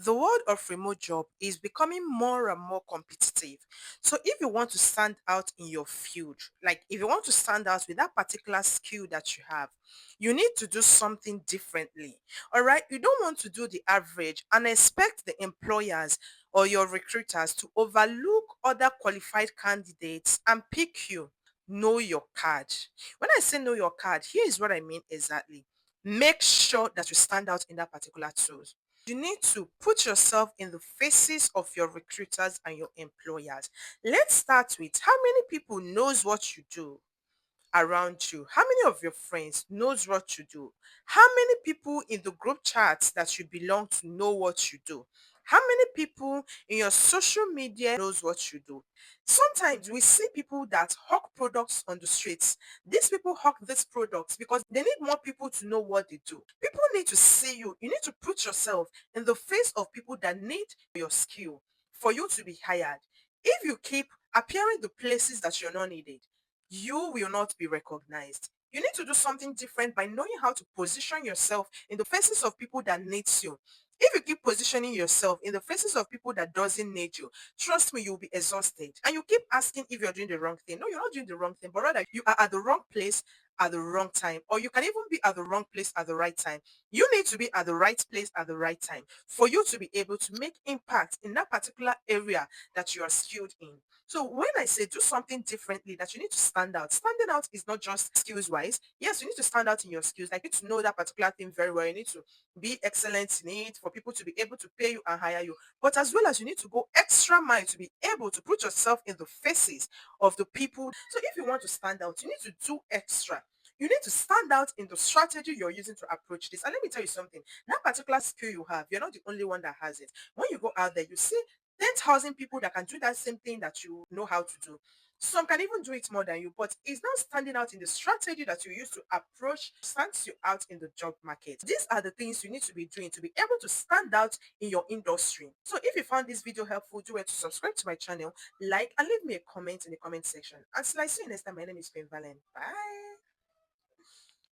The world of remote job is becoming more and more competitive. So if you want to stand out in your field, like if you want to stand out with that particular skill that you have, you need to do something differently. All right. You don't want to do the average and expect the employers or your recruiters to overlook other qualified candidates and pick you. Know your card. When I say know your card, here is what I mean exactly. Make sure that you stand out in that particular tool. You need to put yourself in the faces of your recruiters and your employers. Let's start with how many people knows what you do around you? How many of your friends knows what you do? How many people in the group chats that you belong to know what you do? How many people in your social media knows what you do? Sometimes we see people that hawk products on the streets. These people hawk these products because they need more people to know what they do. People need to see you. You need to put yourself in the face of people that need your skill for you to be hired. If you keep appearing the places that you're not needed, you will not be recognized. You need to do something different by knowing how to position yourself in the faces of people that needs you. If you keep positioning yourself in the faces of people that doesn't need you, trust me, you'll be exhausted. And you keep asking if you're doing the wrong thing. No, you're not doing the wrong thing, but rather you are at the wrong place at the wrong time. Or you can even be at the wrong place at the right time. You need to be at the right place at the right time for you to be able to make impact in that particular area that you are skilled in. So when I say do something differently, that you need to stand out. Standing out is not just skills wise. Yes, you need to stand out in your skills. Like you need to know that particular thing very well. You need to be excellent in it for people to be able to pay you and hire you. But as well as you need to go extra mile to be able to put yourself in the faces of the people. So if you want to stand out, you need to do extra. You need to stand out in the strategy you're using to approach this. And let me tell you something, that particular skill you have, you're not the only one that has it. When you go out there, you see 10,000 people that can do that same thing that you know how to do. Some can even do it more than you, but it's not standing out in the strategy that you use to approach stands you out in the job market. These are the things you need to be doing to be able to stand out in your industry. So if you found this video helpful, do it to subscribe to my channel, like, and leave me a comment in the comment section. Until I see you next time, my name is Finn Valen. Bye.